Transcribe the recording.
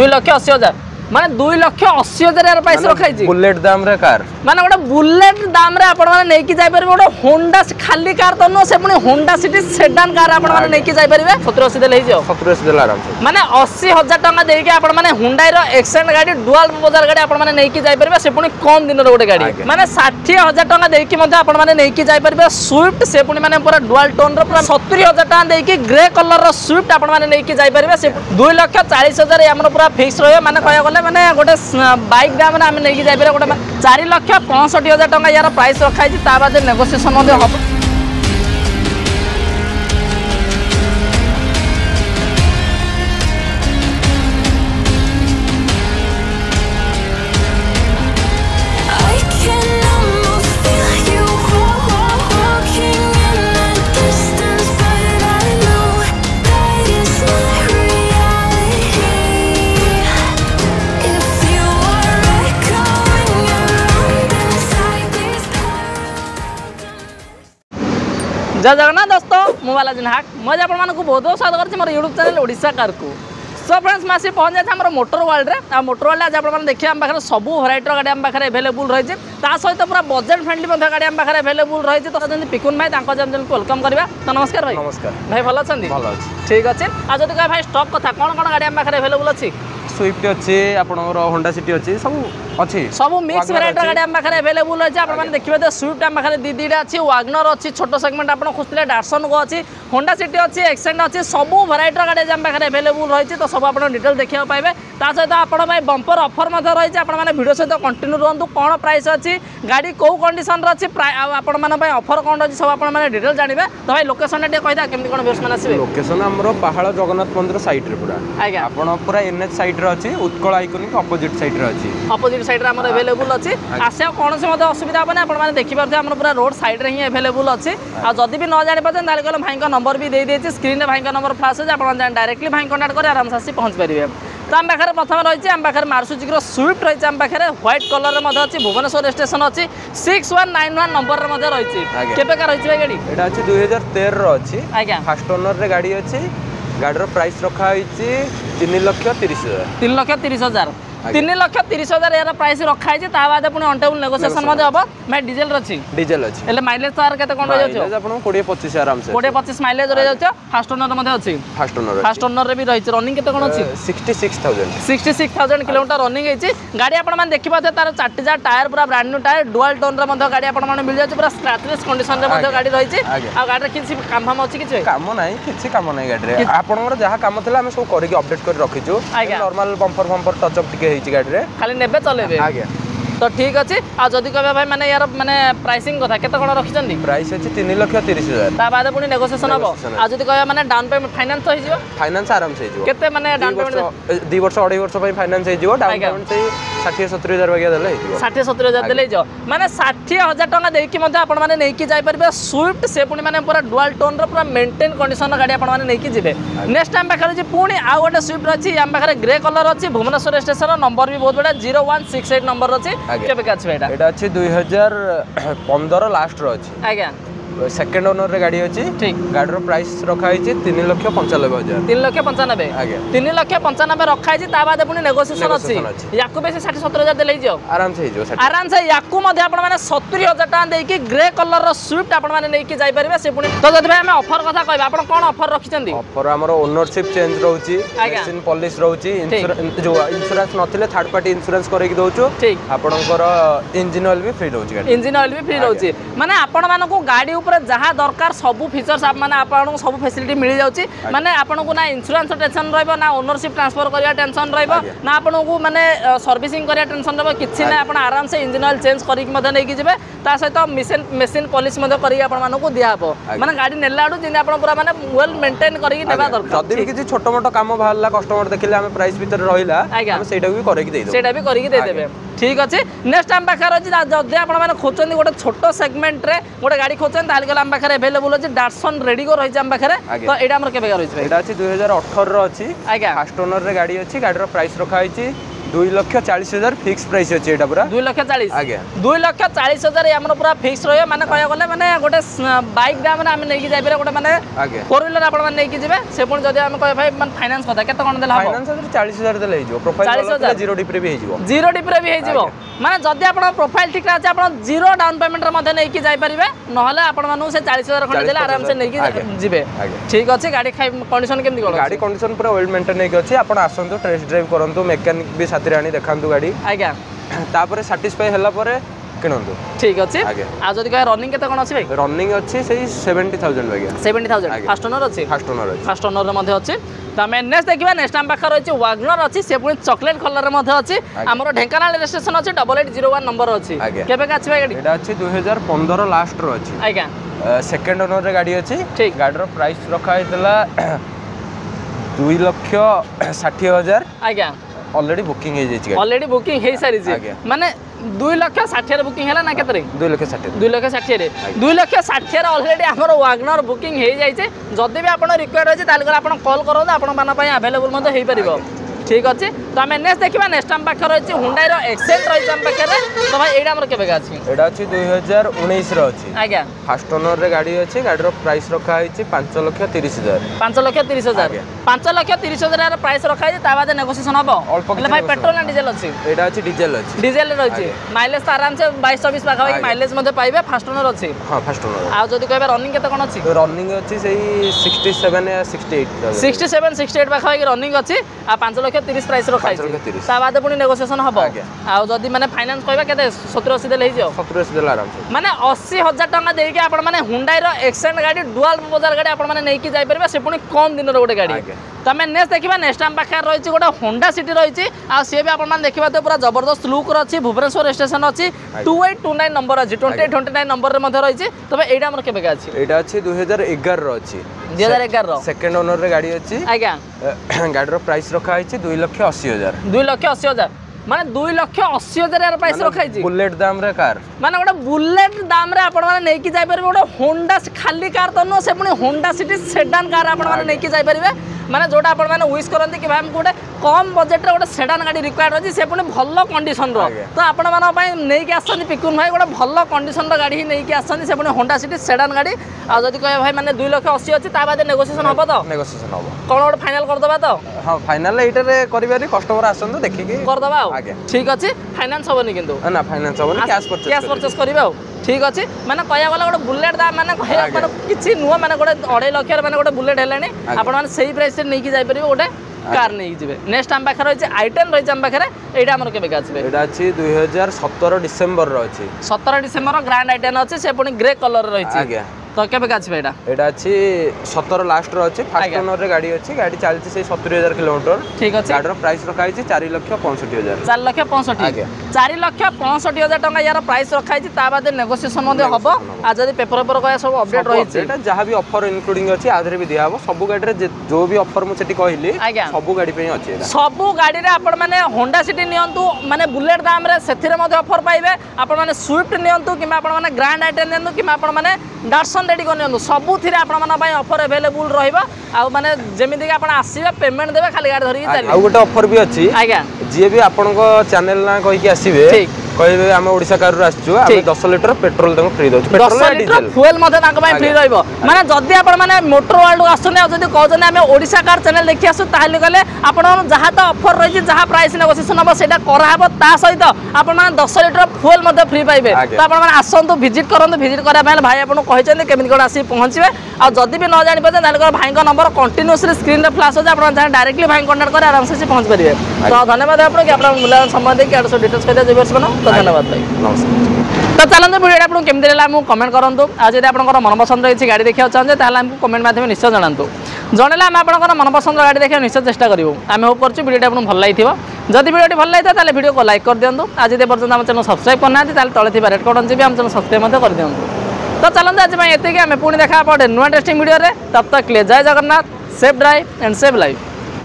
2,80,000 माने 2,80,000 यार प्राइस रखाई छी बुलेट दाम रे कार माने गोटे बुलेट दाम रे आपण माने नै कि जाय परबे गोटे होंडा खाली कार त नो से पुनी होंडा सिटी सेडान कार आपण माने नै कि जाय परबे 70-80 देले हिजो 70-80 देला आराम से माने 80,000 टका देई के आपण माने हुंडई रो एक्सेंट गाड़ी डुअल बाजार गाड़ी आपण माने नै कि जाय परबे से पुनी कम दिन रो गोटे गाड़ी माने 60,000 टका देई के मध्ये आपण माने नै कि जाय परबे स्विफ्ट से पुनी माने पूरा डुअल टोन रो पूरा 70,000 टका देई के ग्रे कलर रो स्विफ्ट आपण माने नै कि जाय परबे से 2,40,000 हमरो पूरा फिक्स रहय माने कहया गले माने गोटे बाइक दाम ना हम नै कि जाय परबे गोटे 4,65,000 टका यार प्राइस रखाई छी ता बाद नेगोशिएशन मध्ये हो जय जगन्नाथ दोस्तों मु बालाजी नाहक मुझे आप बहुत बहुत स्वागत करछि मोर यूट्यूब चैनल ओडिशा कार को सो फ्रेंड्स मासी पहुंच जाए आम मोटर वर्ल्ड रे आ मोटर वर्ल्ड आज आप देखिए आम पाखे सब भेराइटर गाड़ी आम पाखे अवेलेबल रही है सहित पूरा बजेट फ्रेंडली गाड़ी आम पाखे अवेलेबल रही है तो जब पिकुन भाई चैनल को वेलकम करवा तो नमस्कार भाई नमस्कार भाई भल अच्छा ठीक अच्छे आज जब भाई स्टॉक कथा कौन कौन गाड़ी आम पाखे अवेलेबल अच्छी स्विफ्ट अच्छी आपनकर होंडा सिटी अच्छी सब अच्छी सब मिक्स वेराइटी गाड़ी आम पाखे अवेलेबल अच्छे आप देखिए तो स्विफ्ट आम पाखे दीटा अच्छी वागनर अच्छी छोट सेगमेंट आप खोजते डार्सन को अच्छी होंडा सिटी अच्छी एक्सेंट अच्छी सब वेराइटी गाड़ी आम पाखे अवेलेबल रही तो सब आप डिटेल देखा पाए सहित आपण बंपर ऑफर रही है भिडियो सहित कंटिन्यू रुहतु कौन प्राइस अच्छी गाड़ी कौ कंडीशन अच्छी आपण ऑफर कौन अच्छी सब आप डिटेल जानवे तो भाई लोकेशन कहीदा केमती कौन व्यवस्था मैंने आसवे लोकेशन आमर पहाड़ जगन्नाथ मंदिर साइड रे पूरा आज्ञा आपण पूरा एनएच साइड रे अच्छी उत्कल आइकनिक अपोजिट साइड रे अच्छी अपोजिट साइड रे हमर अवेलेबल अच्छी आसे कौन से मते असुविधा होबे आपण माने देखि परथे हमर पूरा रोड साइड रे ही अवेलेबल अच्छी आ जदी भी न जानि परथे ताले भाई का नंबर भी दे देछि स्क्रीन रे भाई का नंबर फ्लैश है आपण डायरेक्टली भाई कांटेक्ट कर आराम से आसी पहुंच परिबे तो आम पाखे प्रथम रही है आम पाखे मारुति स्विफ्ट रही है आम पाखे व्हाइट कलर में अच्छी भुवनेश्वर स्टेशन अच्छी 6191 नंबर रही है केबेका रही है गाड़ी एटा अच्छी 2013 अच्छी आज्ञा फर्स्ट ओनर रे गाड़ी अच्छी गाड़ी प्राइस रखा 3,30,000 3,30,000 3,30,000 यार प्राइस रखा है बाद पुणी ऑन नेगोशिएशन हम मैं डीजल अच्छी डीजल अच्छी माइलेज तार केते कोन रही जाय आपन 20-25 आराम से 20-25 माइलेज रही जाय फास्ट ओनर मध्ये अच्छी फास्ट ओनर रे भी रही रनिंग केते कोन अच्छी 66,000 किलोमीटर रनिंग है गाड़ी आपण माने देखि पाते तार 4 टायर पूरा brand new tyre dual tone रे मध्ये गाड़ी आपण माने मिल जाय पूरा स्क्रैचलेस कंडीशन रे मध्ये गाड़ी रही छै आ गाड़ी रे किछि काम हम अच्छी किछि काम नाही किछि काम नाही गाड़ी रे आपनर जहा काम थिला हम सब करी अपडेट कर रखिछु नॉर्मल बम्पर टच अप टिके हेछि गाड़ी रे खाली नेबे चलेबे आज्ञा तो ठीक अच्छे आ जदि कहबे भाई माने यार माने प्राइसिंग कथा केते कोन रखिचंदी प्राइस अछि 3,30,000 ता बाद पुनी नेगोशिएशन हबो आ जदि कहबे माने डाउन पेमेंट फाइनेंस हो जिवो फाइनेंस आराम से जिवो केते माने डाउन पेमेंट 2 वर्ष 2.5 वर्ष पई फाइनेंस हो जिवो डाउन पेमेंट से 60-70,000 वगैरह देले जिवो 60-70,000 देले जो माने 60,000 टका देई कि मध्ये आपण माने नै कि जाय परबे स्विफ्ट से पुनी माने पूरा डुअल टोन रो पूरा मेंटेन कंडीशन गाड़ी आपण माने नै कि जिवे नेक्स्ट टाइम पाखरे जे पुनी आ गोटे स्विफ्ट अछि हम पाखरे ग्रे कलर अछि भुवनेश्वर स्टेशन नंबर भी बहुत बड़ा 0168 नंबर अछि केबे का अछि एटा अछि 2015 लास्ट रो अछि आज्ञा सेकंड ओनर रे गाड़ी अछि ठीक गाड़ी रो प्राइस रखा है 3,95,000 3,95,000 आज्ञा 3,95,000 रखा है ता बाद पुनी नेगोशिएशन अछि याकु बेसी 60-70,000 देले जियो आराम से हिजो आराम से याकु मध्ये आपण माने 70,000 टका देई कि ग्रे कलर रो स्विफ्ट आपण माने नै कि जाय परबे से पुनी तो जदि भाई हम ऑफर कथा कहबा आपण कोन ऑफर रखिचंदी ऑफर हमरो ओनरशिप चेंज रहउची मशीन पॉलिश रहउची जो इंश्योरेंस नथिले थर्ड पार्टी इंश्योरेंस करे कि दोचो ठीक आपनकर इंजन ऑयल भी फ्री रहउची गाड़ी इंजन ऑयल भी फ्री रहउची माने आपण मानको गाड़ी ऊपर जहाँ दरकार सब फीचर्स माने आपन सब फैसिलिटी मिल जाउची माने आपन को ना इंश्योरेंस टेंशन रहबो ना ओनरशिप ट्रांसफर करिया टेंशन रहबो ना आपन को माने सर्विसिंग करिया टेंशन रहबो किछि ना आपन आराम से इंजन ऑयल चेंज करी कि मधे नै कि जेबे ता सहित मशीन पॉलिश मधे करी आपन मानको दिया हबो माने गाड़ी नेला आडू जिन आपन पूरा माने वेल मेंटेन करी नेबा दरकार जदी किछि छोटो मोटो काम भालला कस्टमर देखिले हम प्राइस भीतर रहिला हम सेटा भी करै कि दे देबो सेटा भी करी कि दे देबे ठीक अच्छे नेक्स्ट टाइम पाखे अच्छी जदि आप खोजते गोटे छोट सेगमेंट रे गोटे गाड़ी खोजते ताल आम पाखे अवेलेबल अच्छी डार्सन रेडिगो रही है आम पाखे तो यहाँ केबे रही है 2018 अच्छी आज्ञा फर्स्ट ओनर रे गाड़ी अच्छी गाड़ी रो प्राइस रखा है 2,40,000 फिक्स प्राइस अछि एटा पूरा 2,40,000 आगे 2,40,000 हमर पूरा फिक्स रहय माने कहया गले माने गोटे बाइक दाम रे हम नै कि जाय पारे गोटे माने आगे 4 व्हीलर आपण माने नै कि जेबे से पुन जदी हम कह भाई माने फाइनेंस कथा केते कोन देला हो फाइनेंस 40,000 देले हिजो प्रोफाइल 0 डिप रे भी हिजो 0 डिप रे भी हिजो माने जदी आपण प्रोफाइल ठीक अछि आपण 0 डाउन पेमेंट रे मध्ये नै कि जाय परिबे नहले आपण मानु से 40,000 खंड देले आराम से नै कि जिबे ठीक अछि गाड़ी कंडीशन केमदी कोन गाड़ी कंडीशन पूरा वेल मेंटेन नै कि अछि आपण आसंतु टेस्ट ड्राइव करंतु मैकेनिक भी साथी रानी देखांतु गाड़ी आज्ञा तापर सैटिस्फाई हला परे किनंतु ठीक अछि आ जदी कह रनिंग केते कोन अछि भाई रनिंग अछि सेही 70,000 लगे 70,000 फास्ट ओनर अछि फास्ट ओनर रे मध्ये अछि त मैं नेक्स्ट देखिबा नेक्स्ट टाइम पाखर अछि वागनर अछि से पुनी चॉकलेट कलर रे मध्ये अछि हमरो ढेंकानाल रजिस्ट्रेशन अछि 8801 नंबर अछि केबे का अछि भाई गाड़ी एटा अछि 2015 लास्ट रो अछि आज्ञा सेकंड ओनर रे गाड़ी अछि ठीक गाड़ी रो प्राइस रखा हैतला 2,60,000 आज्ञा ऑलरेडी बुकिंग हे जाई ऑलरेडी बुकिंग हे सारी जी माने 2,60,000 रे बुकिंग हैला ना केतरे 2,60,000 रे 2,60,000 रे ऑलरेडी हमर वागनर बुकिंग हे जाई छे जदी भी आपण रिक्वायर्ड होय छे ताल आपण कॉल करो आपण माना पई अवेलेबल मध्ये हे परिबो ठीक अछि तो हम नेक्स्ट देखिबा नेक्स्ट टाइम पाखर अछि हुंडई रो एक्सेंट रहि हम पाखरे तो भाई एडा हमर केबे अछि एडा अछि 2019 रो अछि आज्ञा फास्ट ओनर रे गाड़ी अछि गाड़ी रो प्राइस रखा है 5,30,000 5,30,000 5,30,000 रे प्राइस रखा है ता बाद नेगोशिएशन हबो એટલે भाई पेट्रोल ना डीजल अछि एडा अछि डीजल रहि अछि माइलेज तो आराम से 22-24 पाखा होई माइलेज मध्ये पाइबे फास्ट ओनर अछि हां फास्ट ओनर आ जदी कहबे रनिंग केते कोन अछि रनिंग अछि सेही 67 या 68 पाखा होई रनिंग अछि आ 5,30,000 प्राइस रखा है ता बाद पुनी नेगोशिएशन हबो आ जदी माने फाइनेंस कहबा केते 70-80 देले हिजो 70-80 देला आराम से माने 80,000 टका देई के आपण माने हुंडई रो एक्सेंट गाड़ी डुअल मोबाइल गाड़ी आपण माने नै कि जाय परबे से पुनी कम दिन रो गोटे गाड़ी तमे नेक्स्ट देखिबा नेक्स्ट टाइम पाखर रही छी गोटे होंडा सिटी रही छी आ से भी आपण माने देखिबा तो पूरा जबरदस्त लुक रो छी भुवनेश्वर स्टेशन अछि 2829 नंबर अछि 2829 नंबर रे मध्ये रही छी तबे एडा हमर केबे का अछि एडा अछि 2011 रो अछि 2011 रो सेकंड ओनर रे गाड़ी अछि आज्ञा गाड़ी रो प्राइस रखा है 2,80,000 2,80,000 माने 2,80,000 प्राइस रखा है बुलेट दाम रे कार माने गोटे बुलेट दाम रे आपण माने नै कि जाय परबे गोटे होंडा खाली कार तो न से पुनी होंडा सिटी सेडान कार आपण माने नै कि जाय परबे माने जोटा आपण माने विश करंती कि भाई हम गोटे कम बजेट रे गोटे सेडान गाड़ी रिक्वायर्ड अछि से पुनी भल्लो कंडीशन रो तो आपण माने पई नै कि आछन पिकुन भाई गोटे भल्लो कंडीशन रो गाड़ी ही नै कि आछन से पुनी होंडा सिटी सेडान गाड़ी आ जदी कहे भाई माने 2,80,000 अछि ता बाद नेगोशिएशन हबो तो नेगोशिएशन हबो कोन गोटे फाइनल कर दबा तो हां फाइनल एटा रे करबारी कस्टमर आछन तो देखि के कर दबा ठीक अछि फाइनेंस हबोनी किंतु ना फाइनेंस हबोनी कैश परचेस करबा ठीक अछि माने कहया गला गोटे बुलेट दाम माने कहया माने किछि नुवा माने गोटे 2.5 लाख रे माने गोटे बुलेट हेलानी आपण माने सही प्राइस रे नै कि जाय परिबो गोटे कार नै जिबे नेक्स्ट टाइम पाखर होय आइटन रहि हम पाखरे एडा हमर केबे गाछबे एडा अछि 2017 डिसेंबर रो अछि 17 डिसेंबर ग्रैंड आइटन अछि से पुनी ग्रे कलर रहि अछि आज्ञा तो केबे गाछबे एडा अछि 17 लास्ट रो अछि फास्ट ओनर रे गाड़ी अछि गाड़ी चलछि से 70,000 किलोमीटर ठीक अछि गाड़ी रो प्राइस रखा है 4,65,000 4,65,000 4,65,000 टका यार प्राइस रखा है ता बाद नेगोशिएशन मध्ये हबो आ जदी पेपर पेपर कया सब अपडेट रहि छै एटा जहां भी ऑफर इंक्लूडिंग अछि आधरे भी दिया हबो सब गाड़ी रे जो भी ऑफर मु सेठी कहली सब गाड़ी पे अछि एटा सब गाड़ी रे आपण माने होंडा सिटी नियंतु माने बुलेट दाम रे सेथिरे मध्ये ऑफर पाइबे आपण माने स्विफ्ट नियंतु किमा आपण माने ग्रैंड आइटन नियंतु किमा आपण माने डाटसन रेडी कर नियंतु सबु थिरे आपण माने पई ऑफर अवेलेबल रहइबा आ माने जेमिति कि आपण आसीबे पेमेंट देबे खाली गाड़ी धरि चली आ गोटे ऑफर भी अछि आज्ञा जे भी आपण को चैनल ना कहि के आसीबे ठीक कहबे हम ओडिसा कार रो आछछु हम 10 लिटर पेट्रोल दम फ्री दउ पेट्रोल आ डीजल फ्यूल मध्ये तांक पई फ्री रहइबो माने जदी आपण माने मोटर वर्ल्ड आसने जदी कहजने हम ओडिसा कार चैनल देखि आसु ताहले गले आपण जहा तो ऑफर रहि जे जहा प्राइस नेगोशिएशन हबो सेटा करा हबो ता सहित आपण माने 10 लिटर फ्यूल मध्ये फ्री पाइबे तो आपण माने आसंतु विजिट करंतु विजिट करा पय भाई आपण कहिचंदे केमिति कोन आसी पहुंचबे आ जदी भी न जानि पजे ताले भाई को नंबर कंटीन्यूअसली स्क्रीन रे फ्लैश हो जा आपण जान डायरेक्टली भाई कांटेक्ट करे आराम से पहुंच परिबे तो धन्यवाद आपण के आपण मूल्यवान समय दे के आडो डिटेल्स करिया जेबर्स बनो तो धन्यवाद भाई नमस्कार तो चलते वीडियो आपको केमती लगा मुझे कमेंट करूँ आज जब आप मनपसंद रही गाड़ी देखा चाहते हैं कमेंट माध्यम निश्चय जनातु जनइले आम आप मनपसंद गाड़ी देखा निश्चय चेष्टा करूँ आम होप कर वीडियो आपको भल लगी जदि वीडियो भल लगी था वीडियो को लाइक कर दिंतु आज पर्यटन आम चैनल सब्सक्राइब करना तले रेड बटन जी आम चैनल सब्सक्राइब कर दिंतु तो चलते आज ये आम पुणी देखा नुआ टेस्टिंग वीडियो तब तक जय Jagannath safe drive and safe life.